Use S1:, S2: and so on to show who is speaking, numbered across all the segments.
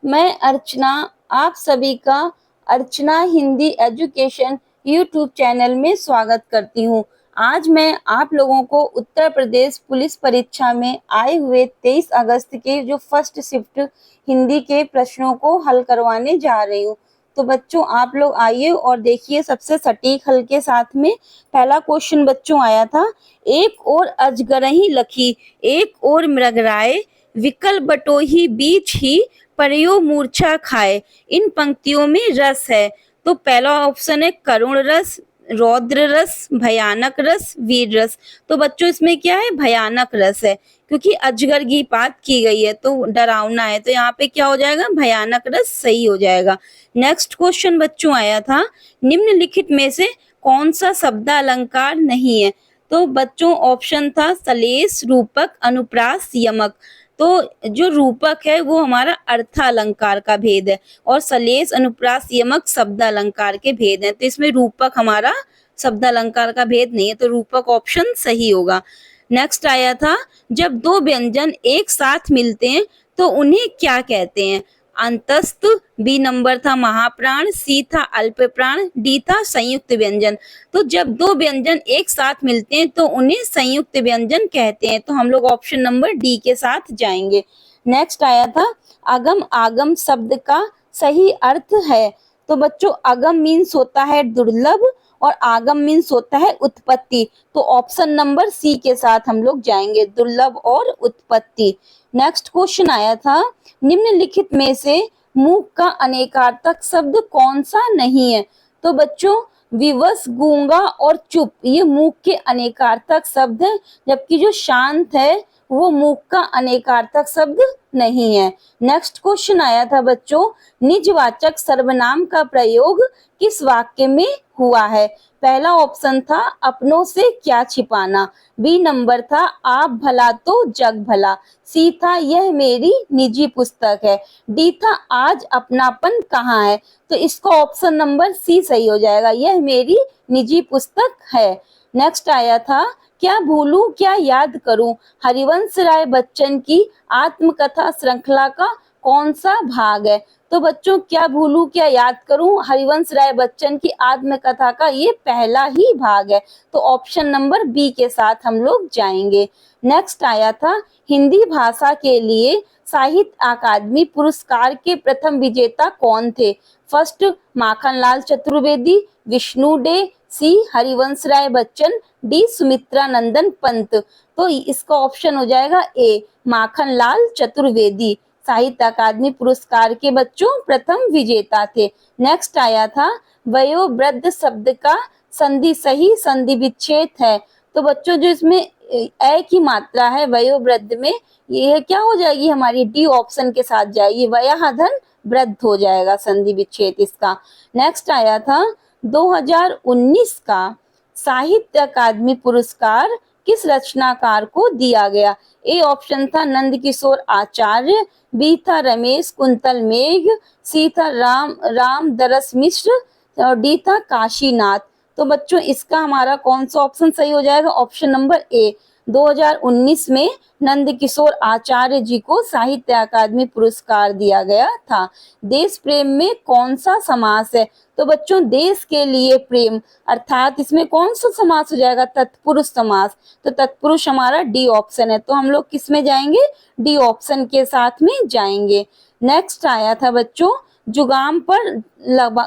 S1: मैं अर्चना आप सभी का अर्चना हिंदी एजुकेशन यूट्यूब चैनल में स्वागत करती हूँ। आज मैं आप लोगों को उत्तर प्रदेश पुलिस परीक्षा में आए हुए 23 अगस्त के जो फर्स्ट शिफ्ट हिंदी के प्रश्नों को हल करवाने जा रही हूँ। तो बच्चों आप लोग आइए और देखिए सबसे सटीक हल के साथ में। पहला क्वेश्चन बच्चों आया था, एक और अजगरही लखी एक और मृगराय विकल बटोही बीच ही परयो मूर्छा खाए। इन पंक्तियों में रस है। तो पहला ऑप्शन है करुण रस, रौद्र रस, भयानक रस, वीर रस। तो बच्चों इसमें क्या है, भयानक रस है, क्योंकि अजगर की बात की गई है तो डरावना है, तो यहाँ पे क्या हो जाएगा, भयानक रस सही हो जाएगा। नेक्स्ट क्वेश्चन बच्चों आया था, निम्नलिखित में से कौन सा शब्द अलंकार नहीं है। तो बच्चों ऑप्शन था सलेश, रूपक, अनुप्रास, यमक। तो जो रूपक है वो हमारा अर्थ अलंकार का भेद है और सलेश, अनुप्रास, यमक शब्द अलंकार के भेद हैं। तो इसमें रूपक हमारा शब्द अलंकार का भेद नहीं है, तो रूपक ऑप्शन सही होगा। नेक्स्ट आया था, जब दो व्यंजन एक साथ मिलते हैं तो उन्हें क्या कहते हैं। अंतस्थ, बी नंबर था महाप्राण, सी था अल्प प्राण, डी था संयुक्त व्यंजन। तो जब दो व्यंजन एक साथ मिलते हैं तो उन्हें संयुक्त व्यंजन कहते हैं, तो हम लोग ऑप्शन नंबर डी के साथ जाएंगे। नेक्स्ट आया था, अगम आगम शब्द का सही अर्थ है। तो बच्चों अगम मीन्स होता है दुर्लभ और आगम मीन्स होता है उत्पत्ति, तो ऑप्शन नंबर सी के साथ हम लोग जाएंगे, दुर्लभ और उत्पत्ति। नेक्स्ट क्वेश्चन आया था, निम्नलिखित में से मूक का अनेकार्थक शब्द कौन सा नहीं है। तो बच्चों विवश, गूंगा और चुप ये मूक के अनेकार्थक शब्द हैं, जबकि जो शांत है वो मूक का अनेकार्थक शब्द नहीं है। नेक्स्ट क्वेश्चन आया था बच्चों, निजवाचक सर्वनाम का प्रयोग किस वाक्य में हुआ है। पहला ऑप्शन था अपनों से क्या छिपाना, बी नंबर था आप भला तो जग भला, सी था यह मेरी निजी पुस्तक है, डी था आज अपनापन कहाँ है। तो इसका ऑप्शन नंबर सी सही हो जाएगा, यह मेरी निजी पुस्तक है। नेक्स्ट आया था, क्या भूलूं क्या याद करूं हरिवंश राय बच्चन की आत्मकथा श्रृंखला का कौन सा भाग है। तो बच्चों क्या भूलूं क्या याद करूं हरिवंश राय बच्चन की आत्मकथा का ये पहला ही भाग है, तो ऑप्शन नंबर बी के साथ हम लोग जाएंगे। नेक्स्ट आया था, हिंदी भाषा के लिए साहित्य अकादमी पुरस्कार के प्रथम विजेता कौन थे। फर्स्ट माखनलाल चतुर्वेदी, विष्णु डे, सी हरिवंश राय बच्चन, डी सुमित्रा नंदन पंत। तो इसका ऑप्शन हो जाएगा ए माखनलाल चतुर्वेदी साहित्य अकादमी पुरस्कार के बच्चों प्रथम विजेता थे। नेक्स्ट आया था, वयोवृद्ध शब्द का संधि सही संधि विच्छेद है। तो बच्चों जो इसमें ए की मात्रा है वयोवृद्ध में, ये क्या हो जाएगी हमारी, डी ऑप्शन के साथ जाएगी, वयाधन वृद्ध हो जाएगा संधि विच्छेद इसका। नेक्स्ट आया था, 2019 का साहित्य अकादमी पुरस्कार किस रचनाकार को दिया गया। ए ऑप्शन था नंद किशोर आचार्य, बी था रमेश कुंतल मेघ, सी था राम दरस मिश्र और डी था काशीनाथ। तो बच्चों इसका हमारा कौन सा ऑप्शन सही हो जाएगा, ऑप्शन नंबर ए 2019 में नंद किशोर आचार्य जी को साहित्य अकादमी पुरस्कार दिया गया था। देश प्रेम में कौन सा समास है। तो बच्चों देश के लिए प्रेम अर्थात इसमें कौन सा समास हो जाएगा, तत्पुरुष समास। तो तत्पुरुष हमारा डी ऑप्शन है, तो हम लोग किस में जाएंगे, डी ऑप्शन के साथ में जाएंगे। नेक्स्ट आया था बच्चों, जुगाम पर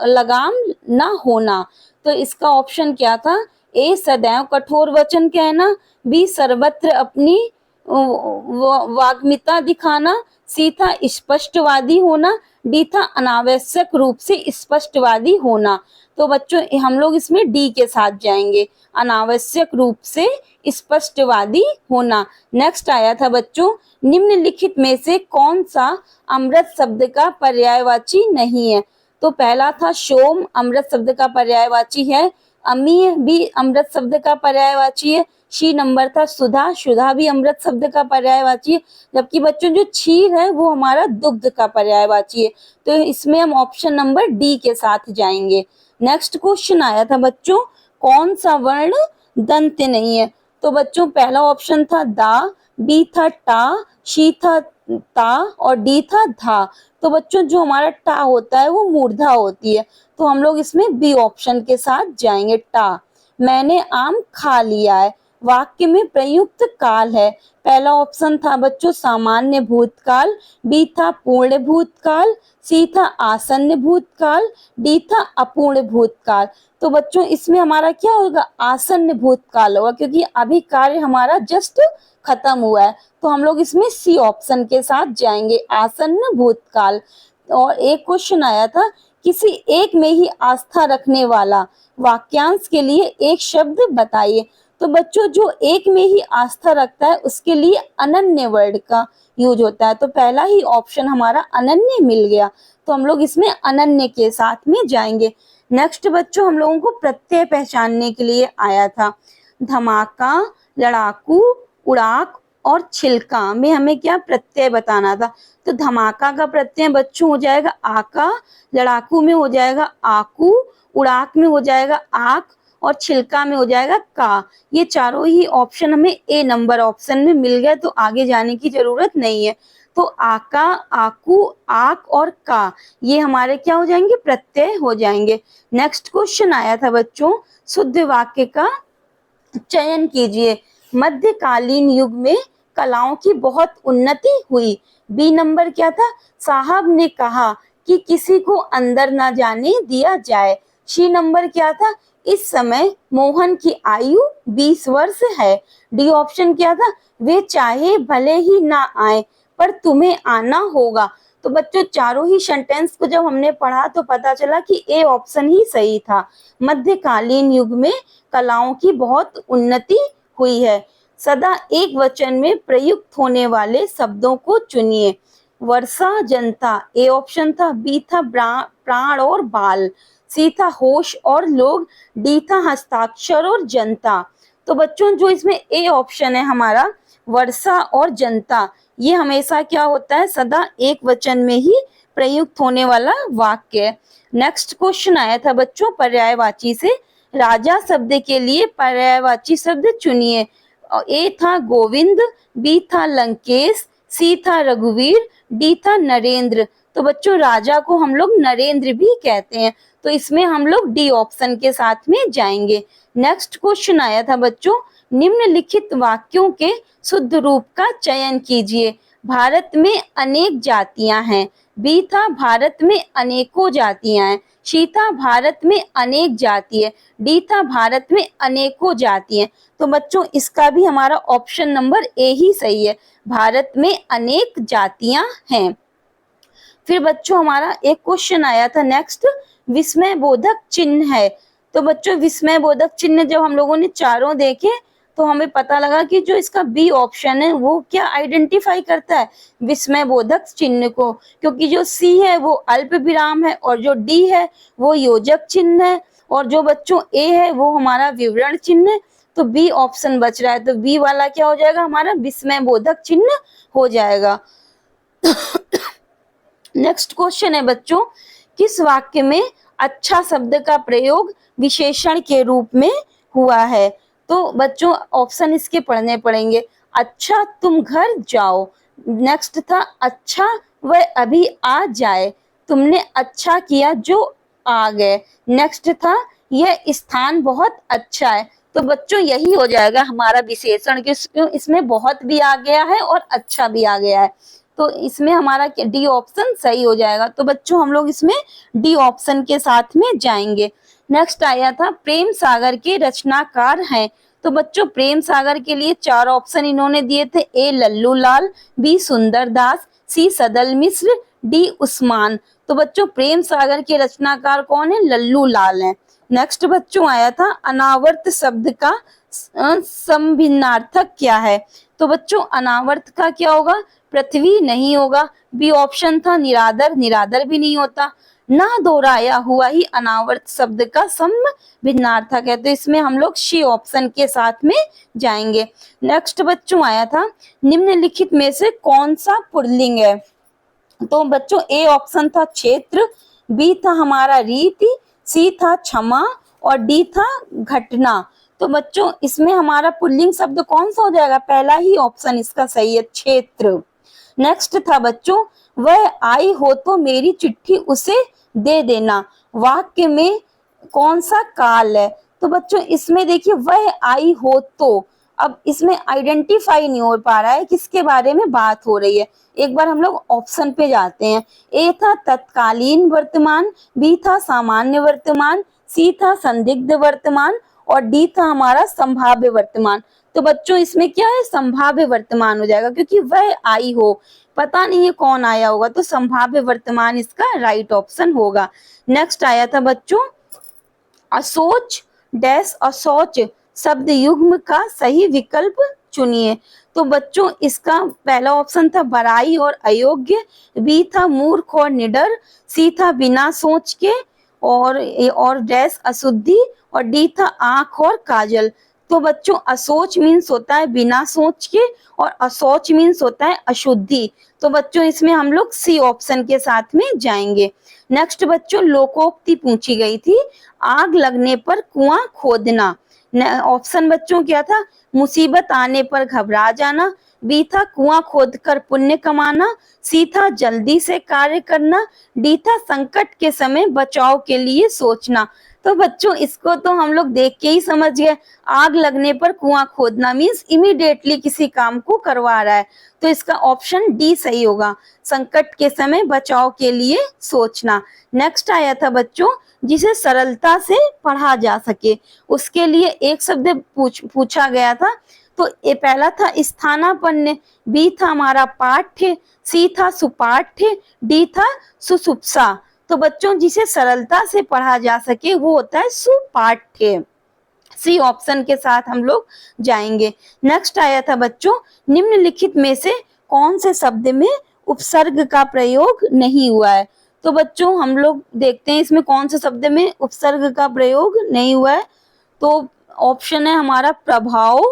S1: लगाम ना होना। तो इसका ऑप्शन क्या था, ए सदैव कठोर वचन कहना, बी सर्वत्र अपनी वाग्मिता दिखाना, सी था स्पष्टवादी होना, डी था अनावश्यक रूप से स्पष्टवादी होना। तो बच्चों हम लोग इसमें डी के साथ जाएंगे, अनावश्यक रूप से स्पष्टवादी होना। नेक्स्ट आया था बच्चों, निम्नलिखित में से कौन सा अमृत शब्द का पर्यायवाची नहीं है। तो पहला था सोम अमृत शब्द का पर्यायवाची है, अमीय भी अमृत शब्द का पर्यायवाची है, शी नंबर था सुधा, सुधा भी अमृत शब्द का पर्यायवाची है, जबकि बच्चों जो क्षीर है वो हमारा दुग्ध का पर्यायवाची है, तो इसमें हम ऑप्शन नंबर डी के साथ जाएंगे। नेक्स्ट क्वेश्चन आया था बच्चों, कौन सा वर्ण दंत नहीं है। तो बच्चों पहला ऑप्शन था दा, बी था टा, शी था ता और डी था धा। तो बच्चों जो हमारा टा होता है वो मूर्धा होती है, तो हम लोग इसमें बी ऑप्शन के साथ जाएंगे टा। मैंने आम खा लिया है, वाक्य में प्रयुक्त काल है। पहला ऑप्शन था बच्चों सामान्य भूतकाल, बी था पूर्ण भूतकाल, सी था आसन्न भूतकाल, डी था अपूर्ण भूतकाल। तो बच्चों इसमें हमारा क्या होगा, आसन्न भूतकाल होगा, क्योंकि अभी कार्य हमारा जस्ट खत्म हुआ है। तो हम लोग इसमें सी ऑप्शन के साथ जाएंगे, आसन्न भूतकाल। और एक क्वेश्चन आया था, किसी एक में ही आस्था रखने वाला वाक्यांश के लिए एक शब्द बताइए। तो बच्चों जो एक में ही आस्था रखता है उसके लिए अनन्य वर्ड का यूज होता है। तो पहला ही ऑप्शन हमारा अनन्य मिल गया, तो हम लोग इसमें अनन्य के साथ में जाएंगे। नेक्स्ट बच्चों हम लोगों को प्रत्यय पहचानने के लिए आया था। धमाका, लड़ाकू, उड़ाक और छिलका में हमें क्या प्रत्यय बताना था। तो धमाका का प्रत्यय बच्चों हो जाएगा आका, लड़ाकू में हो जाएगा आकू, उड़ाक में हो जाएगा आक और छिलका में हो जाएगा का। ये चारों ही ऑप्शन हमें ए नंबर ऑप्शन में मिल गए, तो आगे जाने की जरूरत नहीं है। तो आका, आकू, आक और का ये हमारे क्या हो जाएंगे, प्रत्यय हो जाएंगे। नेक्स्ट क्वेश्चन आया था बच्चों, शुद्ध वाक्य का चयन कीजिए। मध्यकालीन युग में कलाओं की बहुत उन्नति हुई। बी नंबर क्या था, साहब ने कहा कि किसी को अंदर ना जाने दिया जाए। सी नंबर क्या था, इस समय मोहन की आयु 20 वर्ष है। डी ऑप्शन क्या था, वे चाहे भले ही ना आए पर तुम्हें आना होगा। तो बच्चों चारों ही सेंटेंस को जब हमने पढ़ा तो पता चला कि ए ऑप्शन ही सही था। मध्यकालीन युग में कलाओं की बहुत उन्नति हुई है। सदा एक वचन में प्रयुक्त होने वाले शब्दों को चुनिए। वर्षा, जनता ए ऑप्शन था, बी था प्राण और बाल, सी था होश और लोग, डी था हस्ताक्षर और जनता। तो बच्चों जो इसमें ए ऑप्शन है हमारा वर्षा और जनता, ये हमेशा क्या होता है, सदा एक वचन में ही प्रयुक्त होने वाला वाक्य है। नेक्स्ट क्वेश्चन आया था बच्चों पर्यायवाची से, राजा शब्द के लिए पर्यायवाची शब्द चुनिए। ए था गोविंद, बी था लंकेश, सी था रघुवीर, डी था नरेंद्र। तो बच्चों राजा को हम लोग नरेंद्र भी कहते हैं, तो इसमें हम लोग डी ऑप्शन के साथ में जाएंगे। नेक्स्ट क्वेश्चन आया था बच्चों, निम्नलिखित वाक्यों के शुद्ध रूप का चयन कीजिए। भारत में अनेक जातियां हैं। बी था भारत में अनेकों जातियां हैं, सी था भारत में अनेक जाति है, डी था भारत में अनेकों जाति है। तो बच्चों इसका भी हमारा ऑप्शन नंबर ए ही सही है, भारत में अनेक जातियां हैं। फिर बच्चों हमारा एक क्वेश्चन आया था नेक्स्ट, विस्मय बोधक चिन्ह है। तो बच्चों विस्मय बोधक चिन्ह जब हम लोगों ने चारों देखे तो हमें पता लगा कि जो इसका बी ऑप्शन है वो क्या आइडेंटिफाई करता है, विस्मय बोधक चिन्ह को, क्योंकि जो सी है वो अल्प विराम है और जो डी है वो योजक चिन्ह है और जो बच्चों ए है वो हमारा विवरण चिन्ह है। तो बी ऑप्शन बच रहा है, तो बी वाला क्या हो जाएगा हमारा विस्मय बोधक चिन्ह हो जाएगा। नेक्स्ट क्वेश्चन है बच्चों, किस वाक्य में अच्छा शब्द का प्रयोग विशेषण के रूप में हुआ है। तो बच्चों ऑप्शन इसके पढ़ने पड़ेंगे। अच्छा तुम घर जाओ, नेक्स्ट था अच्छा वह अभी आ जाए, तुमने अच्छा किया जो आ गए, नेक्स्ट था यह स्थान बहुत अच्छा है। तो बच्चों यही हो जाएगा हमारा विशेषण, क्यों इसमें बहुत भी आ गया है और अच्छा भी आ गया है, तो इसमें हमारा डी ऑप्शन सही हो जाएगा। तो बच्चों हम लोग इसमें डी ऑप्शन के साथ में जाएंगे। नेक्स्ट आया था प्रेम सागर के रचनाकार हैं। तो बच्चों प्रेम सागर के लिए चार ऑप्शन इन्होंने दिए थे, ए लल्लू लाल, बी सुंदर दास, सी सदल मिश्र, डी उस्मान। तो बच्चों प्रेम सागर के रचनाकार कौन है, लल्लू लाल हैं। नेक्स्ट बच्चों आया था अनावर्त शब्द का संभिन्नार्थक क्या है। तो बच्चों अनावर्त का क्या होगा, पृथ्वी नहीं होगा, बी ऑप्शन था निरादर, निरादर भी नहीं होता, ना दोहराया हुआ ही अनावर्त शब्द का संभिन्नार्थक है। तो इसमें हम लोग सी ऑप्शन के साथ में जाएंगे। नेक्स्ट बच्चों आया था निम्नलिखित में से कौन सा पुल्लिंग है। तो बच्चों ए ऑप्शन था क्षेत्र, बी था हमारा रीति, सी था क्षमा और डी था घटना। तो बच्चों इसमें हमारा पुल्लिंग शब्द कौन सा हो जाएगा, पहला ही ऑप्शन इसका सही है क्षेत्र। नेक्स्ट था बच्चों, वह आई हो तो मेरी चिट्ठी उसे दे देना। वाक्य में कौन सा काल है? तो बच्चों इसमें देखिए वह आई हो तो, अब इसमें आइडेंटिफाई नहीं हो पा रहा है किसके बारे में बात हो रही है। एक बार हम लोग ऑप्शन पे जाते हैं। ए था तत्कालीन वर्तमान, बी था सामान्य वर्तमान, सी था संदिग्ध वर्तमान और डी था हमारा संभाव्य वर्तमान। तो बच्चों इसमें क्या है, संभाव्य वर्तमान हो जाएगा, क्योंकि वह आई हो, पता नहीं है कौन आया होगा, तो संभाव्य वर्तमान इसका राइट ऑप्शन होगा। नेक्स्ट आया था बच्चों, असोच डैश अशौच शब्द युग्म का सही विकल्प चुनिए। तो बच्चों इसका पहला ऑप्शन था बड़ाई और अयोग्य, बी था मूर्ख और निडर, सी था बिना सोच के और डैश अशुद्धि और डी था आंख और काजल। तो बच्चों असोच मीन्स होता है बिना सोच के और अशौच मीन्स होता है अशुद्धि। तो बच्चों इसमें हम लोग सी ऑप्शन के साथ में जाएंगे। नेक्स्ट बच्चों लोकोक्ति पूछी गई थी, आग लगने पर कुआं खोदना। ऑप्शन बच्चों क्या था, मुसीबत आने पर घबरा जाना, बी था कुआं खोदकर पुण्य कमाना, सी था जल्दी से कार्य करना, डी था संकट के समय बचाव के लिए सोचना। तो बच्चों इसको तो हम लोग देख के ही समझ गए, आग लगने पर कुआं खोदना मीन्स इमीडिएटली किसी काम को करवा रहा है। तो इसका ऑप्शन डी सही होगा, संकट के समय बचाव के लिए सोचना। नेक्स्ट आया था बच्चों, जिसे सरलता से पढ़ा जा सके, उसके लिए एक शब्द पूछा गया था। तो ये पहला था स्थानापन्न, बी था हमारा पाठ्य, सी था सुपाठ्य, डी था सुसुप्सा। तो बच्चों जिसे सरलता से पढ़ा जा सके वो होता है सुपाठ्य। सी ऑप्शन के साथ हम लोग जाएंगे। नेक्स्ट आया था बच्चों, निम्नलिखित में से कौन से शब्द में उपसर्ग का प्रयोग नहीं हुआ है? तो बच्चों हम लोग देखते हैं इसमें कौन से शब्द में उपसर्ग का प्रयोग नहीं हुआ है। तो ऑप्शन है हमारा प्रभाव,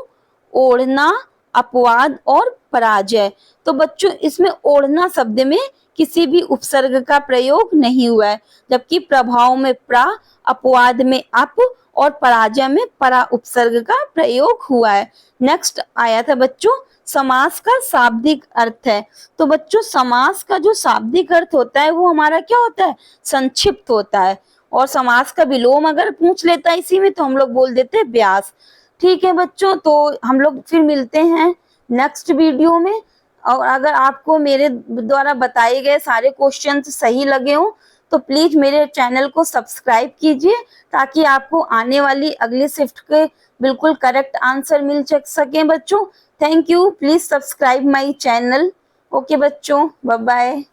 S1: ओढ़ना, अपवाद और पराजय। तो बच्चों इसमें ओढ़ना शब्द में किसी भी उपसर्ग का प्रयोग नहीं हुआ है, जबकि प्रभाव में प्रा, अपवाद में अप और पराजय में परा उपसर्ग का प्रयोग हुआ है। नेक्स्ट आया था बच्चों, समास का शाब्दिक अर्थ है। तो बच्चों समास का जो शाब्दिक अर्थ होता है वो हमारा क्या होता है, संक्षिप्त होता है। और समास का विलोम अगर पूछ लेता है इसी में तो हम लोग बोल देते हैं व्यास। ठीक है बच्चों, तो हम लोग फिर मिलते हैं नेक्स्ट वीडियो में। और अगर आपको मेरे द्वारा बताए गए सारे क्वेश्चन सही लगे हो तो प्लीज मेरे चैनल को सब्सक्राइब कीजिए, ताकि आपको आने वाली अगली शिफ्ट के बिल्कुल करेक्ट आंसर मिल सके बच्चों। Thank you, please subscribe my channel. Okay बच्चों, बाय बाय।